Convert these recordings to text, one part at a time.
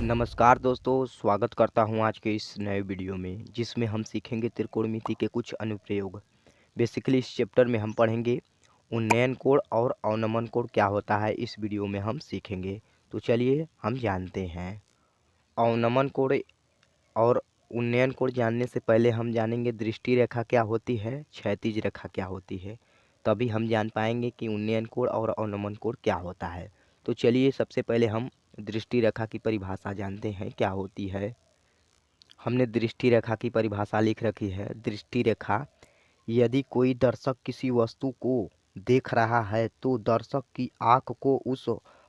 नमस्कार दोस्तों, स्वागत करता हूं आज के इस नए वीडियो में जिसमें हम सीखेंगे त्रिकोणमिति के कुछ अनुप्रयोग। बेसिकली इस चैप्टर में हम पढ़ेंगे उन्नयन कोण और अवनमन कोण क्या होता है, इस वीडियो में हम सीखेंगे। तो चलिए हम जानते हैं। अवनमन कोण और उन्नयन कोण जानने से पहले हम जानेंगे दृष्टि रेखा क्या होती है, क्षैतिज रेखा क्या होती है। तभी हम जान पाएंगे कि उन्नयन कोण और अवनमन कोण क्या होता है। तो चलिए सबसे पहले हम दृष्टि रेखा की परिभाषा जानते हैं क्या होती है। हमने दृष्टि रेखा की परिभाषा लिख रखी है। दृष्टि रेखा, यदि कोई दर्शक किसी वस्तु को देख रहा है तो दर्शक की आंख को उस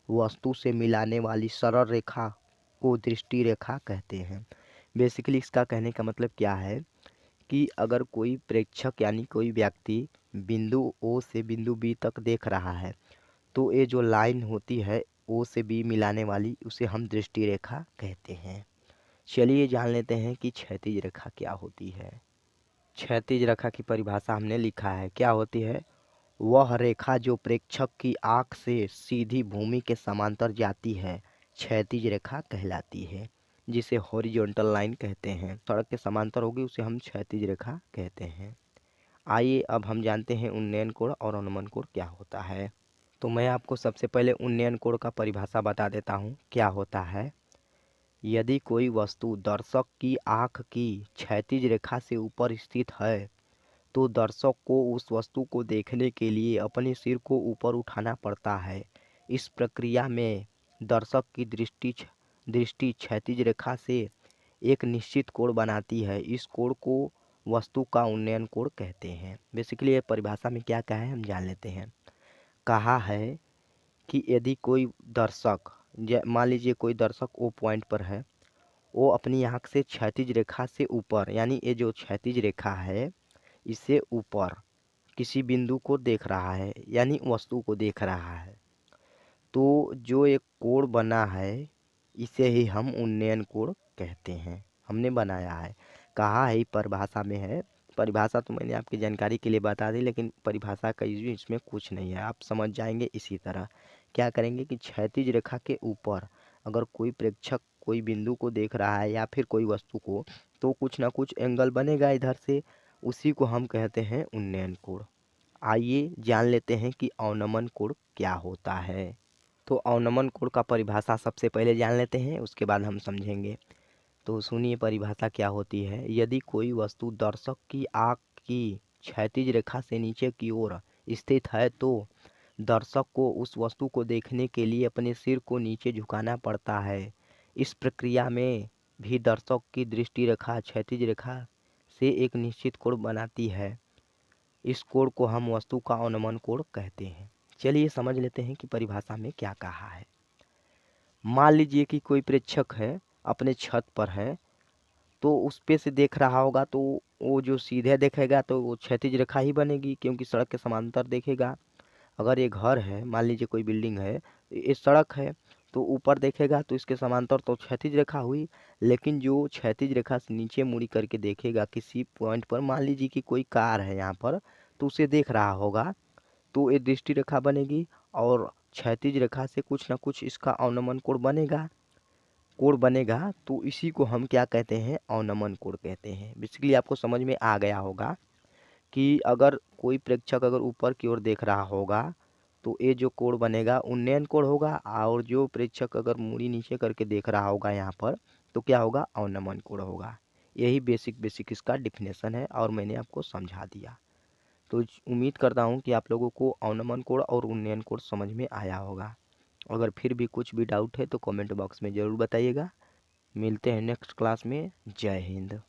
वस्तु से मिलाने वाली सरल रेखा को दृष्टि रेखा कहते हैं। बेसिकली इसका कहने का मतलब क्या है कि अगर कोई प्रेक्षक यानी कोई व्यक्ति बिंदु ओ से बिंदु बी तक देख रहा है तो ये जो लाइन होती है ओ से बी मिलाने वाली, उसे हम दृष्टि रेखा कहते हैं। चलिए जान लेते हैं कि क्षैतिज रेखा क्या होती है। क्षैतिज रेखा की परिभाषा हमने लिखा है, क्या होती है। वह रेखा जो प्रेक्षक की आंख से सीधी भूमि के समांतर जाती है क्षैतिज रेखा कहलाती है, जिसे हॉरिजॉन्टल लाइन कहते हैं। सड़क के समांतर होगी उसे हम क्षैतिज रेखा कहते हैं। आइए अब हम जानते हैं उन्नयन कोण और अवनमन कोण क्या होता है। तो मैं आपको सबसे पहले उन्नयन कोण का परिभाषा बता देता हूँ क्या होता है। यदि कोई वस्तु दर्शक की आंख की क्षैतिज रेखा से ऊपर स्थित है तो दर्शक को उस वस्तु को देखने के लिए अपने सिर को ऊपर उठाना पड़ता है। इस प्रक्रिया में दर्शक की दृष्टि क्षैतिज रेखा से एक निश्चित कोण बनाती है। इस कोण को वस्तु का उन्नयन कोण कहते हैं। बेसिकली ये परिभाषा में क्या कहा है हम जान लेते हैं। कहा है कि यदि कोई दर्शक, मान लीजिए कोई दर्शक ओ पॉइंट पर है, वो अपनी आँख से क्षैतिज रेखा से ऊपर, यानी ये जो क्षैतिज रेखा है इससे ऊपर किसी बिंदु को देख रहा है, यानी वस्तु को देख रहा है, तो जो एक कोण बना है इसे ही हम उन्नयन कोण कहते हैं। हमने बनाया है, कहा है, परिभाषा में है। परिभाषा तो मैंने आपकी जानकारी के लिए बता दी, लेकिन परिभाषा का इसमें कुछ नहीं है, आप समझ जाएंगे। इसी तरह क्या करेंगे कि क्षैतिज रेखा के ऊपर अगर कोई प्रेक्षक कोई बिंदु को देख रहा है या फिर कोई वस्तु को, तो कुछ ना कुछ एंगल बनेगा इधर से, उसी को हम कहते हैं उन्नयन कोण। आइए जान लेते हैं कि अवनमन कोण क्या होता है। तो अवनमन कोण का परिभाषा सबसे पहले जान लेते हैं, उसके बाद हम समझेंगे। तो सुनिए परिभाषा क्या होती है। यदि कोई वस्तु दर्शक की आंख की क्षैतिज रेखा से नीचे की ओर स्थित है तो दर्शक को उस वस्तु को देखने के लिए अपने सिर को नीचे झुकाना पड़ता है। इस प्रक्रिया में भी दर्शक की दृष्टि रेखा क्षैतिज रेखा से एक निश्चित कोण बनाती है। इस कोण को हम वस्तु का अवनमन कोण कहते हैं। चलिए समझ लेते हैं कि परिभाषा में क्या कहा है। मान लीजिए कि कोई प्रेक्षक है, अपने छत पर है, तो उस पे से देख रहा होगा तो वो जो सीधे देखेगा तो वो क्षैतिज रेखा ही बनेगी, क्योंकि सड़क के समांतर देखेगा। अगर ये घर है, मान लीजिए कोई बिल्डिंग है, ये सड़क है, तो ऊपर देखेगा तो इसके समांतर तो क्षैतिज रेखा हुई। लेकिन जो क्षैतिज रेखा से नीचे मुड़ी करके देखेगा किसी पॉइंट पर, मान लीजिए कि कोई कार है यहाँ पर, तो उसे देख रहा होगा, तो ये दृष्टि रेखा बनेगी और क्षैतिज रेखा से कुछ ना कुछ इसका अवनमन कोण बनेगा। तो इसी को हम क्या कहते हैं, अवनमन कोण कहते हैं। बेसिकली आपको समझ में आ गया होगा कि अगर कोई प्रेक्षक अगर ऊपर की ओर देख रहा होगा तो ये जो कोण बनेगा उन्नयन कोण होगा, और जो प्रेक्षक अगर मुड़ी नीचे करके देख रहा होगा यहाँ पर तो क्या होगा, अवनमन कोण होगा। यही बेसिक इसका डिफिनेशन है और मैंने आपको समझा दिया। तो उम्मीद करता हूँ कि आप लोगों को अवनमन कोण और उन्नयन कोण समझ में आया होगा। अगर फिर भी कुछ भी डाउट है तो कमेंट बॉक्स में ज़रूर बताइएगा। मिलते हैं नेक्स्ट क्लास में। जय हिंद।